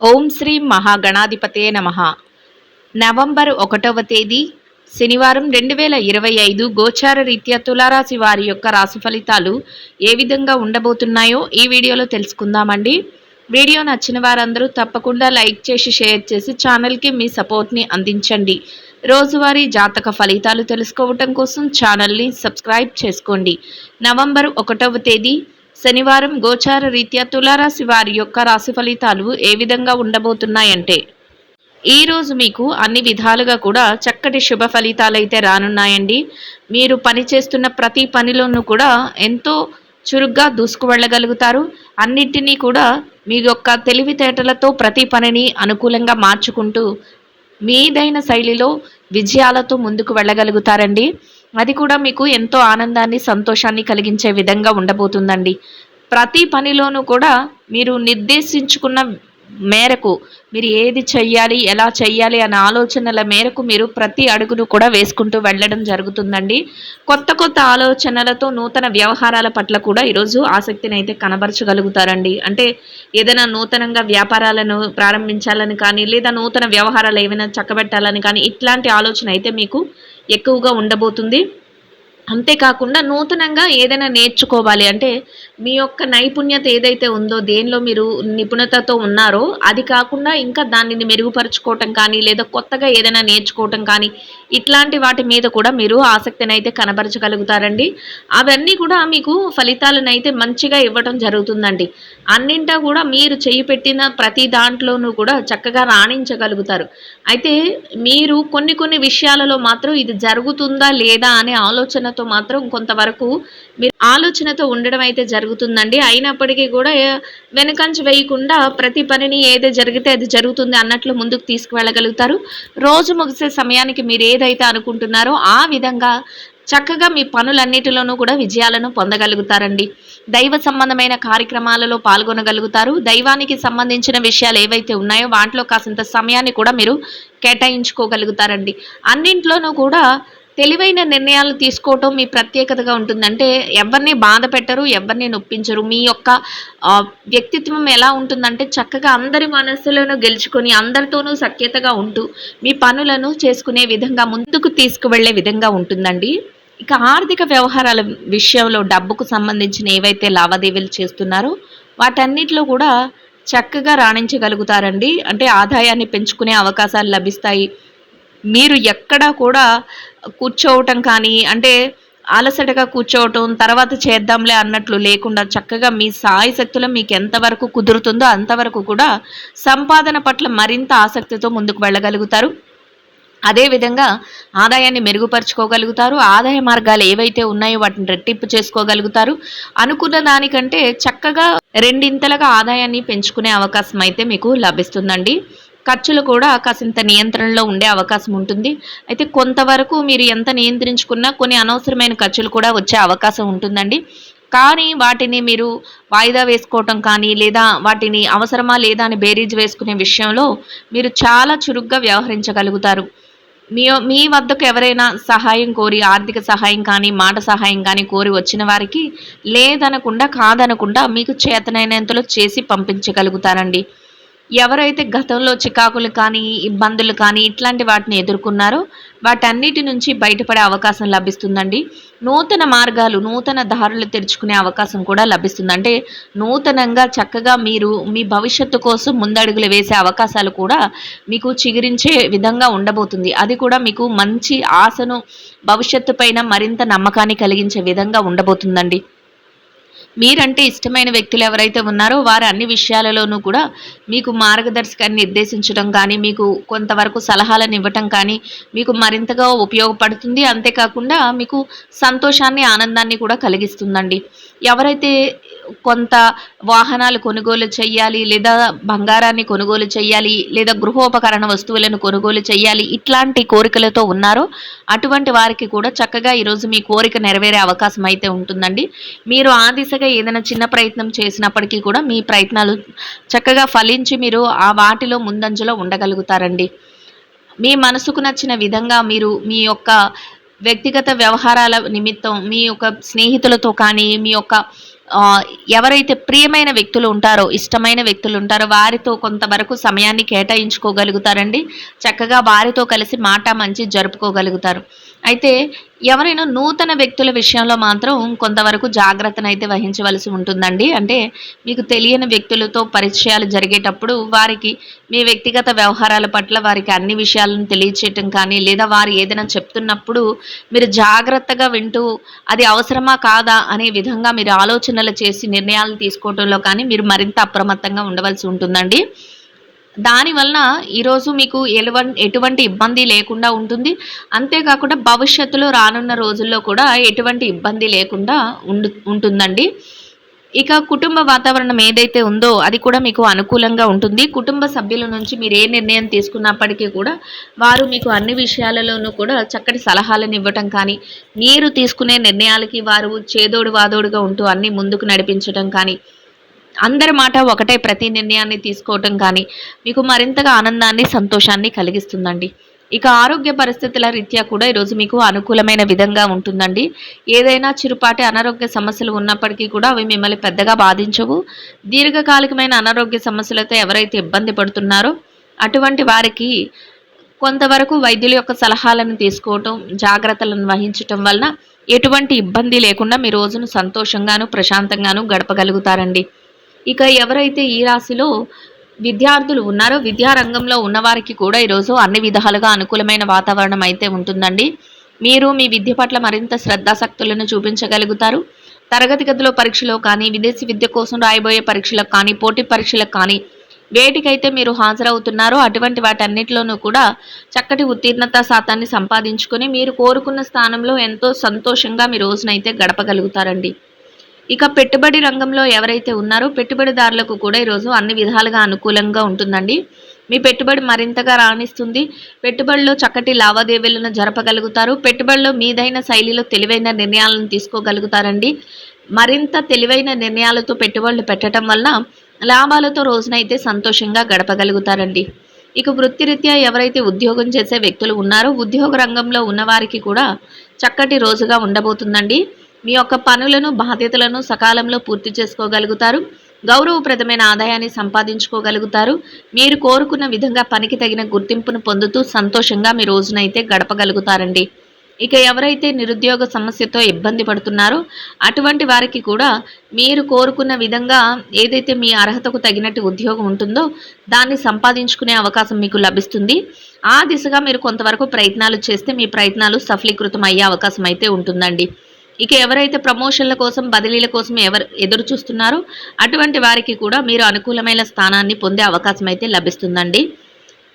ఓం శ్రీ మహాగణాధిపతే నమః. నవంబర్ 1వ తేదీ శనివారం 2025 గోచార రీత్యా తులారాశి వారి యొక్క రాశి ఫలితాలు ఏ విధంగా ఉండబోతున్నాయో ఈ వీడియోలో తెలుసుకుందామండి. వీడియో నచ్చిన వారందరూ తప్పకుండా లైక్ చేసి షేర్ చేసి ఛానల్కి మీ సపోర్ట్ని అందించండి. రోజువారీ జాతక ఫలితాలు తెలుసుకోవటం కోసం ఛానల్ని సబ్స్క్రైబ్ చేసుకోండి. నవంబర్ 1వ తేదీ శనివారం గోచార రీత్యా తులారాశి వారి యొక్క రాశి ఫలితాలు ఏ విధంగా ఉండబోతున్నాయంటే, ఈ రోజు మీకు అన్ని విధాలుగా కూడా చక్కటి శుభ ఫలితాలు అయితే రానున్నాయండి. మీరు పని చేస్తున్న ప్రతి పనిలోనూ కూడా ఎంతో చురుగ్గా దూసుకు వెళ్ళగలుగుతారు. అన్నిటినీ కూడా మీ యొక్క తెలివితేటలతో ప్రతి పనిని అనుకూలంగా మార్చుకుంటూ మీదైన శైలిలో విజయాలతో ముందుకు వెళ్ళగలుగుతారండి. అది కూడా మీకు ఎంతో ఆనందాన్ని, సంతోషాన్ని కలిగించే విధంగా ఉండబోతుందండి. ప్రతి పనిలోనూ కూడా మీరు నిర్దేశించుకున్న మేరకు మీరు ఏది చెయ్యాలి, ఎలా చెయ్యాలి అనే ఆలోచనల మేరకు మీరు ప్రతి అడుగును కూడా వేసుకుంటూ వెళ్ళడం జరుగుతుందండి. కొత్త కొత్త ఆలోచనలతో నూతన వ్యవహారాల పట్ల కూడా ఈరోజు ఆసక్తిని అయితే కనబరచగలుగుతారండి. అంటే ఏదైనా నూతనంగా వ్యాపారాలను ప్రారంభించాలని కానీ, లేదా నూతన వ్యవహారాలు ఏమైనా చక్కబెట్టాలని కానీ, ఇట్లాంటి ఆలోచన అయితే మీకు ఎక్కువగా ఉండబోతుంది. అంతేకాకుండా నూతనంగా ఏదైనా నేర్చుకోవాలి అంటే మీ యొక్క నైపుణ్యత ఏదైతే ఉందో, దేనిలో మీరు నిపుణతతో ఉన్నారో అది కాకుండా ఇంకా దానిని మెరుగుపరుచుకోవటం కానీ, లేదా కొత్తగా ఏదైనా నేర్చుకోవటం కానీ, ఇట్లాంటి వాటి మీద కూడా మీరు ఆసక్తినైతే కనబరచగలుగుతారండి. అవన్నీ కూడా మీకు ఫలితాలనైతే మంచిగా ఇవ్వటం జరుగుతుందండి. అన్నింటా కూడా మీరు చేయి పెట్టిన ప్రతి దాంట్లోనూ కూడా చక్కగా రాణించగలుగుతారు. అయితే మీరు కొన్ని కొన్ని విషయాలలో మాత్రం ఇది జరుగుతుందా లేదా అనే ఆలోచనతో మాత్రం కొంతవరకు మీరు ఆలోచనతో ఉండడం అయితే జరుగుతుందండి. అయినప్పటికీ కూడా వెనకంజ వేయకుండా ప్రతి పనిని ఏది జరిగితే అది జరుగుతుంది అన్నట్లు ముందుకు తీసుకువెళ్ళగలుగుతారు. రోజు ముగిసే సమయానికి మీరు ఏదైతే అనుకుంటున్నారో ఆ విధంగా చక్కగా మీ పనులన్నిటిలోనూ కూడా విజయాలను పొందగలుగుతారండి. దైవ సంబంధమైన కార్యక్రమాలలో పాల్గొనగలుగుతారు. దైవానికి సంబంధించిన విషయాలు ఏవైతే ఉన్నాయో వాటిలో కాసింత సమయాన్ని కూడా మీరు కేటాయించుకోగలుగుతారండి. అన్నింట్లోనూ కూడా తెలివైన నిర్ణయాలు తీసుకోవటం మీ ప్రత్యేకతగా ఉంటుందంటే ఎవరిని బాధ పెట్టరు, ఎవరిని నొప్పించరు. మీ యొక్క వ్యక్తిత్వం ఎలా ఉంటుందంటే చక్కగా అందరి మనస్సులను గెలుచుకొని అందరితోనూ సఖ్యతగా ఉంటూ మీ పనులను చేసుకునే విధంగా ముందుకు తీసుకువెళ్ళే విధంగా ఉంటుందండి. ఇక ఆర్థిక వ్యవహారాల విషయంలో డబ్బుకు సంబంధించిన ఏవైతే లావాదేవీలు చేస్తున్నారో వాటన్నిటిలో కూడా చక్కగా రాణించగలుగుతారండి. అంటే ఆదాయాన్ని పెంచుకునే అవకాశాలు లభిస్తాయి. మీరు ఎక్కడా కూడా కూర్చోవటం కానీ, అంటే అలసటగా కూర్చోవటం తర్వాత చేద్దాంలే అన్నట్లు లేకుండా చక్కగా మీ సాయశక్తులు మీకు ఎంతవరకు కుదురుతుందో అంతవరకు కూడా సంపాదన పట్ల మరింత ఆసక్తితో ముందుకు వెళ్ళగలుగుతారు. అదేవిధంగా ఆదాయాన్ని మెరుగుపరుచుకోగలుగుతారు. ఆదాయ మార్గాలు ఏవైతే ఉన్నాయో వాటిని రెట్టింపు చేసుకోగలుగుతారు. అనుకున్న దానికంటే చక్కగా రెండింతలుగా ఆదాయాన్ని పెంచుకునే అవకాశం అయితే మీకు లభిస్తుందండి. ఖర్చులు కూడా కాసింత నియంత్రణలో ఉండే అవకాశం ఉంటుంది. అయితే కొంతవరకు మీరు ఎంత నియంత్రించుకున్నా కొన్ని అనవసరమైన ఖర్చులు కూడా వచ్చే అవకాశం ఉంటుందండి. కానీ వాటిని మీరు వాయిదా వేసుకోవటం కానీ, లేదా వాటిని అవసరమా లేదా అని బేరీజు వేసుకునే విషయంలో మీరు చాలా చురుగ్గా వ్యవహరించగలుగుతారు. మీ మీ వద్దకు ఎవరైనా సహాయం కోరి, ఆర్థిక సహాయం కానీ, మాట సహాయం కానీ కోరి వచ్చిన వారికి లేదనకుండా, కాదనకుండా మీకు చేతనైనంతలో చేసి పంపించగలుగుతారండి. ఎవరైతే గతంలో చికాకులు కానీ, ఇబ్బందులు కానీ ఇట్లాంటి వాటిని ఎదుర్కొన్నారో వాటన్నిటి నుంచి బయటపడే అవకాశం లభిస్తుందండి. నూతన మార్గాలు, నూతన దారులు తెరుచుకునే అవకాశం కూడా లభిస్తుంది. అంటే నూతనంగా చక్కగా మీరు మీ భవిష్యత్తు కోసం ముందడుగులు వేసే అవకాశాలు కూడా మీకు చిగురించే విధంగా ఉండబోతుంది. అది కూడా మీకు మంచి ఆశను, భవిష్యత్తు పైన మరింత నమ్మకాన్ని కలిగించే విధంగా ఉండబోతుందండి. మీరంటే ఇష్టమైన వ్యక్తులు ఎవరైతే ఉన్నారో వారు అన్ని విషయాలలోనూ కూడా మీకు మార్గదర్శకాన్ని నిర్దేశించడం కానీ, మీకు కొంతవరకు సలహాలను ఇవ్వటం కానీ మీకు మరింతగా ఉపయోగపడుతుంది. అంతేకాకుండా మీకు సంతోషాన్ని, ఆనందాన్ని కూడా కలిగిస్తుందండి. ఎవరైతే కొంత వాహనాలు కొనుగోలు చేయాలి, లేదా బంగారాన్ని కొనుగోలు చేయాలి, లేదా గృహోపకరణ వస్తువులను కొనుగోలు చేయాలి, ఇట్లాంటి కోరికలతో ఉన్నారో అటువంటి వారికి కూడా చక్కగా ఈరోజు మీ కోరిక నెరవేరే అవకాశం అయితే ఉంటుందండి. మీరు ఆ దిశగా ఏదైనా చిన్న ప్రయత్నం చేసినప్పటికీ కూడా మీ ప్రయత్నాలు చక్కగా ఫలించి మీరు ఆ వాటిలో ముందంజలో ఉండగలుగుతారండి. మీ మనసుకు నచ్చిన విధంగా మీరు మీ యొక్క వ్యక్తిగత వ్యవహారాల నిమిత్తం మీ యొక్క స్నేహితులతో కానీ, మీ యొక్క ఆహ్, ఎవరైతే ప్రియమైన వ్యక్తులు ఉంటారో, ఇష్టమైన వ్యక్తులు ఉంటారో వారితో కొంతవరకు సమయాన్ని కేటాయించుకోగలుగుతారండి. చక్కగా వారితో కలిసి మాట మంచి జరుపుకోగలుగుతారు. అయితే ఎవరైనా నూతన వ్యక్తుల విషయంలో మాత్రం కొంతవరకు జాగ్రత్తనైతే వహించవలసి ఉంటుందండి. అంటే మీకు తెలియని వ్యక్తులతో పరిచయాలు జరిగేటప్పుడు వారికి మీ వ్యక్తిగత వ్యవహారాల పట్ల వారికి అన్ని విషయాలను తెలియచేయటం కానీ, లేదా వారు ఏదైనా చెప్తున్నప్పుడు మీరు జాగ్రత్తగా వింటూ అది అవసరమా? కాదా? అనే విధంగా మీరు ఆలోచనలు చేసి నిర్ణయాలు తీసుకోవటంలో కానీ మీరు మరింత అప్రమత్తంగా ఉండవలసి ఉంటుందండి. దానివలన ఈరోజు మీకు ఎటువంటి ఇబ్బంది లేకుండా ఉంటుంది. అంతేకాకుండా భవిష్యత్తులో రానున్న రోజుల్లో కూడా ఎటువంటి ఇబ్బంది లేకుండా ఉంటుందండి. ఇక కుటుంబ వాతావరణం ఏదైతే ఉందో అది కూడా మీకు అనుకూలంగా ఉంటుంది. కుటుంబ సభ్యుల నుంచి మీరు ఏ నిర్ణయం తీసుకున్నప్పటికీ కూడా వారు మీకు అన్ని విషయాలలోనూ కూడా చక్కటి సలహాలను ఇవ్వటం కానీ, మీరు తీసుకునే నిర్ణయాలకి వారు చేదోడు వాదోడుగా ఉంటూ అన్నీ ముందుకు నడిపించటం కానీ, అందరి మాట ఒకటే ప్రతి నిర్ణయాన్ని తీసుకోవటం కానీ, మీకు మరింతగా ఆనందాన్ని, సంతోషాన్ని కలిగిస్తుందండి. ఇక ఆరోగ్య పరిస్థితుల రీత్యా కూడా ఈరోజు మీకు అనుకూలమైన విధంగా ఉంటుందండి. ఏదైనా చిరుపాటి అనారోగ్య సమస్యలు ఉన్నప్పటికీ కూడా అవి మిమ్మల్ని పెద్దగా బాధించవు. దీర్ఘకాలికమైన అనారోగ్య సమస్యలతో ఎవరైతే ఇబ్బంది పడుతున్నారో అటువంటి వారికి కొంతవరకు వైద్యుల యొక్క సలహాలను తీసుకోవటం, జాగ్రత్తలను వహించటం వలన ఎటువంటి ఇబ్బంది లేకుండా మీ రోజును సంతోషంగాను, ప్రశాంతంగాను గడపగలుగుతారండి. ఇక ఎవరైతే ఈ రాశిలో విద్యార్థులు ఉన్నారో, విద్యా రంగంలో ఉన్నవారికి కూడా ఈరోజు అన్ని విధాలుగా అనుకూలమైన వాతావరణం అయితే ఉంటుందండి. మీరు మీ విద్య పట్ల మరింత శ్రద్ధాసక్తులను చూపించగలుగుతారు. తరగతి గదిలో పరీక్షలో కానీ, విదేశీ విద్య కోసం రాయబోయే పరీక్షలకు కానీ, పోటీ పరీక్షలకు కానీ వేటికైతే మీరు హాజరవుతున్నారో అటువంటి వాటన్నిటిలోనూ కూడా చక్కటి ఉత్తీర్ణత శాతాన్ని సంపాదించుకొని మీరు కోరుకున్న స్థానంలో ఎంతో సంతోషంగా మీ రోజునైతే గడపగలుగుతారండి. ఇక పెట్టుబడి రంగంలో ఎవరైతే ఉన్నారో పెట్టుబడిదారులకు కూడా ఈరోజు అన్ని విధాలుగా అనుకూలంగా ఉంటుందండి. మీ పెట్టుబడి మరింతగా రాణిస్తుంది. పెట్టుబడిలో చక్కటి లావాదేవీలను జరపగలుగుతారు. పెట్టుబడిలో మీదైన శైలిలో తెలివైన నిర్ణయాలను తీసుకోగలుగుతారండి. మరింత తెలివైన నిర్ణయాలతో పెట్టుబడులు పెట్టడం వల్ల లాభాలతో రోజునైతే సంతోషంగా గడపగలుగుతారండి. ఇక వృత్తిరీత్యా ఎవరైతే ఉద్యోగం చేసే వ్యక్తులు ఉన్నారో ఉద్యోగ రంగంలో ఉన్నవారికి కూడా చక్కటి రోజుగా ఉండబోతుందండి. మీ యొక్క పనులను, బాధ్యతలను సకాలంలో పూర్తి చేసుకోగలుగుతారు. గౌరవప్రదమైన ఆదాయాన్ని సంపాదించుకోగలుగుతారు. మీరు కోరుకున్న విధంగా పనికి తగిన గుర్తింపును పొందుతూ సంతోషంగా మీ రోజునైతే గడపగలుగుతారండి. ఇక ఎవరైతే నిరుద్యోగ సమస్యతో ఇబ్బంది పడుతున్నారో అటువంటి వారికి కూడా మీరు కోరుకున్న విధంగా ఏదైతే మీ అర్హతకు తగినట్టు ఉద్యోగం ఉంటుందో దాన్ని సంపాదించుకునే అవకాశం మీకు లభిస్తుంది. ఆ దిశగా మీరు కొంతవరకు ప్రయత్నాలు చేస్తే మీ ప్రయత్నాలు సఫలీకృతం అయ్యే అవకాశం అయితే ఉంటుందండి. ఇక ఎవరైతే ప్రమోషన్ల కోసం, బదిలీల కోసం ఎదురు చూస్తున్నారో అటువంటి వారికి కూడా మీరు అనుకూలమైన స్థానాన్ని పొందే అవకాశం అయితే లభిస్తుందండి.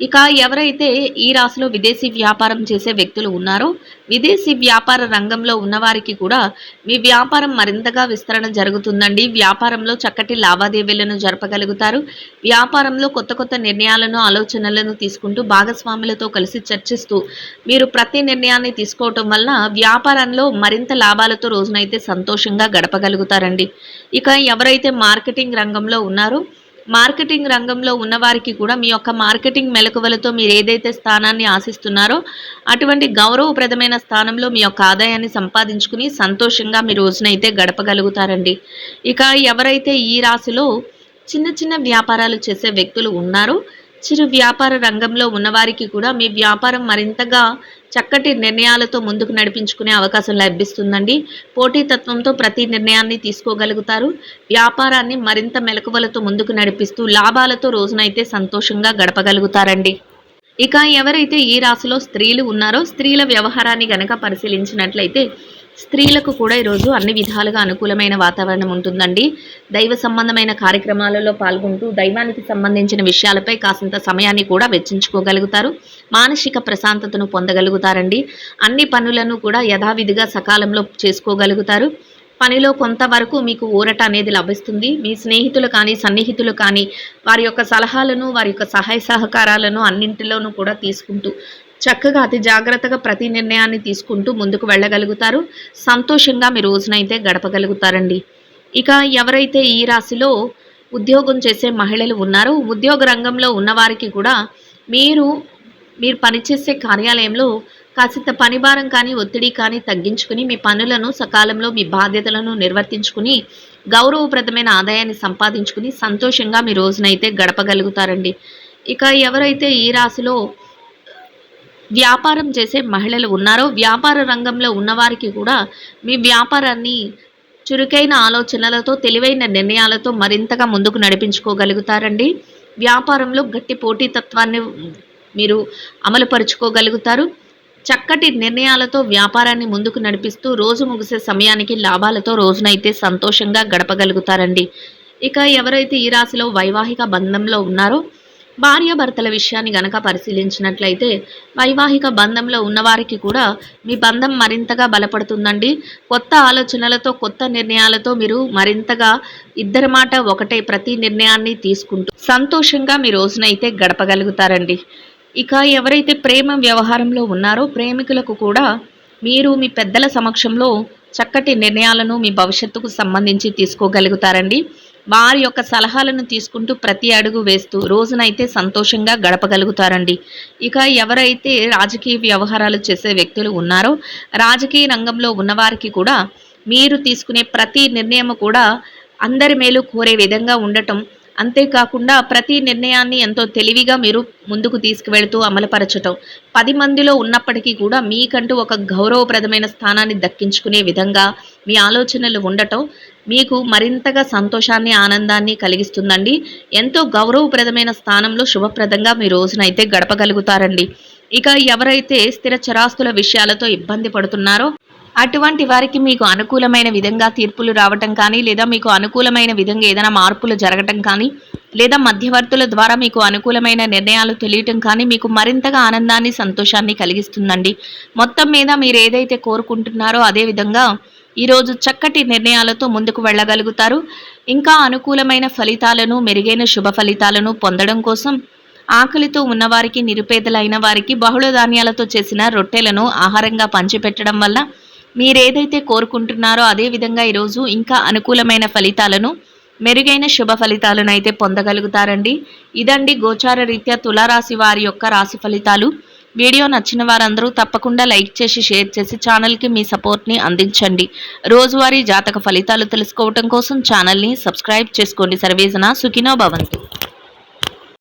ఇక ఎవరైతే ఈ రాశిలో విదేశీ వ్యాపారం చేసే వ్యక్తులు ఉన్నారో విదేశీ వ్యాపార రంగంలో ఉన్నవారికి కూడా మీ వ్యాపారం మరింతగా విస్తరణ జరుగుతుందండి. వ్యాపారంలో చక్కటి లావాదేవీలను జరపగలుగుతారు. వ్యాపారంలో కొత్త కొత్త నిర్ణయాలను, ఆలోచనలను తీసుకుంటూ భాగస్వాములతో కలిసి చర్చిస్తూ మీరు ప్రతి నిర్ణయాన్ని తీసుకోవటం వలన వ్యాపారంలో మరింత లాభాలతో రోజునైతే సంతోషంగా గడపగలుగుతారండి. ఇక ఎవరైతే మార్కెటింగ్ రంగంలో ఉన్నారో మార్కెటింగ్ రంగంలో ఉన్నవారికి కూడా మీ యొక్క మార్కెటింగ్ మెలకువలతో మీరు ఏదైతే స్థానాన్ని ఆశిస్తున్నారో అటువంటి గౌరవప్రదమైన స్థానంలో మీ యొక్క ఆదాయాన్ని సంపాదించుకుని సంతోషంగా మీ రోజునైతే గడపగలుగుతారండి. ఇక ఎవరైతే ఈ రాశిలో చిన్న చిన్న వ్యాపారాలు చేసే వ్యక్తులు ఉన్నారో చిరు వ్యాపార రంగంలో ఉన్నవారికి కూడా మీ వ్యాపారం మరింతగా చక్కటి నిర్ణయాలతో ముందుకు నడిపించుకునే అవకాశం లభిస్తుందండి. పోటీతత్వంతో ప్రతి నిర్ణయాన్ని తీసుకోగలుగుతారు. వ్యాపారాన్ని మరింత మెలకువలతో ముందుకు నడిపిస్తూ లాభాలతో రోజునైతే సంతోషంగా గడపగలుగుతారండి. ఇక ఎవరైతే ఈ రాశిలో స్త్రీలు ఉన్నారో స్త్రీల వ్యవహారాన్ని గనక పరిశీలించినట్లయితే స్త్రీలకు కూడా ఈరోజు అన్ని విధాలుగా అనుకూలమైన వాతావరణం ఉంటుందండి. దైవ సంబంధమైన కార్యక్రమాలలో పాల్గొంటూ దైవానికి సంబంధించిన విషయాలపై కాసింత సమయాన్ని కూడా వెచ్చించుకోగలుగుతారు. మానసిక ప్రశాంతతను పొందగలుగుతారండి. అన్ని పనులను కూడా యథావిధిగా సకాలంలో చేసుకోగలుగుతారు. పనిలో కొంతవరకు మీకు ఊరట అనేది లభిస్తుంది. మీ స్నేహితులు కానీ, సన్నిహితులు కానీ వారి యొక్క సలహాలను, వారి యొక్క సహాయ సహకారాలను అన్నింటిలోనూ కూడా తీసుకుంటూ చక్కగా అతి జాగ్రత్తగా ప్రతి నిర్ణయాన్ని తీసుకుంటూ ముందుకు వెళ్ళగలుగుతారు. సంతోషంగా మీ రోజునైతే గడపగలుగుతారండి. ఇక ఎవరైతే ఈ రాశిలో ఉద్యోగం చేసే మహిళలు ఉన్నారో ఉద్యోగ రంగంలో ఉన్నవారికి కూడా మీరు పనిచేసే కార్యాలయంలో కాసింత పనిభారం కానీ, ఒత్తిడి కానీ తగ్గించుకుని మీ పనులను సకాలంలో మీ బాధ్యతలను నిర్వర్తించుకుని గౌరవప్రదమైన ఆదాయాన్ని సంపాదించుకుని సంతోషంగా మీ రోజునైతే గడపగలుగుతారండి. ఇక ఎవరైతే ఈ రాశిలో వ్యాపారం చేసే మహిళలు ఉన్నారో, వ్యాపార రంగంలో ఉన్నవారికి కూడా మీ వ్యాపారాన్ని చురుకైన ఆలోచనలతో, తెలివైన నిర్ణయాలతో మరింతగా ముందుకు నడిపించుకోగలుగుతారండి. వ్యాపారంలో గట్టి పోటీతత్వాన్ని మీరు అమలుపరుచుకోగలుగుతారు. చక్కటి నిర్ణయాలతో వ్యాపారాన్ని ముందుకు నడిపిస్తూ రోజు ముగిసే సమయానికి లాభాలతో రోజునైతే సంతోషంగా గడపగలుగుతారండి. ఇక ఎవరైతే ఈ రాశిలో వైవాహిక బంధంలో ఉన్నారో, భార్యాభర్తల విషయాన్ని గనక పరిశీలించినట్లయితే వైవాహిక బంధంలో ఉన్నవారికి కూడా మీ బంధం మరింతగా బలపడుతుందండి. కొత్త ఆలోచనలతో, కొత్త నిర్ణయాలతో మీరు మరింతగా ఇద్దరి మాట ఒకటే ప్రతి నిర్ణయాన్ని తీసుకుంటూ సంతోషంగా మీ రోజునైతే గడపగలుగుతారండి. ఇక ఎవరైతే ప్రేమ వ్యవహారంలో ఉన్నారో, ప్రేమికులకు కూడా మీరు మీ పెద్దల సమక్షంలో చక్కటి నిర్ణయాలను మీ భవిష్యత్తుకు సంబంధించి తీసుకోగలుగుతారండి. వారి యొక్క సలహాలను తీసుకుంటూ ప్రతి అడుగు వేస్తూ రోజునైతే సంతోషంగా గడపగలుగుతారండి. ఇక ఎవరైతే రాజకీయ వ్యవహారాలు చేసే వ్యక్తులు ఉన్నారో, రాజకీయ రంగంలో ఉన్నవారికి కూడా మీరు తీసుకునే ప్రతి నిర్ణయం కూడా అందరి మేలు కోరే విధంగా ఉండటం, అంతేకాకుండా ప్రతి నిర్ణయాన్ని ఎంతో తెలివిగా మీరు ముందుకు తీసుకువెళుతూ అమలుపరచటం, 10 మందిలో ఉన్నప్పటికీ కూడా మీకంటూ ఒక గౌరవప్రదమైన స్థానాన్ని దక్కించుకునే విధంగా మీ ఆలోచనలు ఉండటం మీకు మరింతగా సంతోషాన్ని, ఆనందాన్ని కలిగిస్తుందండి. ఎంతో గౌరవప్రదమైన స్థానంలో శుభప్రదంగా మీ రోజునైతే గడపగలుగుతారండి. ఇక ఎవరైతే స్థిర చరాస్తుల విషయాలతో ఇబ్బంది పడుతున్నారో, అటువంటి వారికి మీకు అనుకూలమైన విధంగా తీర్పులు రావటం కానీ, లేదా మీకు అనుకూలమైన విధంగా ఏదైనా మార్పులు జరగటం కానీ, లేదా మధ్యవర్తుల ద్వారా మీకు అనుకూలమైన నిర్ణయాలు తెలియటం కానీ మీకు మరింతగా ఆనందాన్ని, సంతోషాన్ని కలిగిస్తుందండి. మొత్తం మీద మీరు ఏదైతే కోరుకుంటున్నారో అదే విధంగా ఈరోజు చక్కటి నిర్ణయాలతో ముందుకు వెళ్ళగలుగుతారు. ఇంకా అనుకూలమైన ఫలితాలను, మెరుగైన శుభ ఫలితాలను పొందడం కోసం ఆకలితో ఉన్నవారికి, నిరుపేదలైన వారికి బహుళ ధాన్యాలతో చేసిన రొట్టెలను ఆహారంగా పంచిపెట్టడం వల్ల మీరేదైతే కోరుకుంటున్నారో అదేవిధంగా ఈరోజు ఇంకా అనుకూలమైన ఫలితాలను, మెరుగైన శుభ ఫలితాలను అయితే పొందగలుగుతారండి. ఇదండి గోచార రీత్యా తులారాశి వారి యొక్క రాశి ఫలితాలు. వీడియో నచ్చిన వారందరూ తప్పకుండా లైక్ చేసి, షేర్ చేసి ఛానల్కి మీ సపోర్ట్ని అందించండి. రోజువారీ జాతక ఫలితాలు తెలుసుకోవటం కోసం ఛానల్ని సబ్స్క్రైబ్ చేసుకోండి. సర్వేజన సుఖినో భవంతు.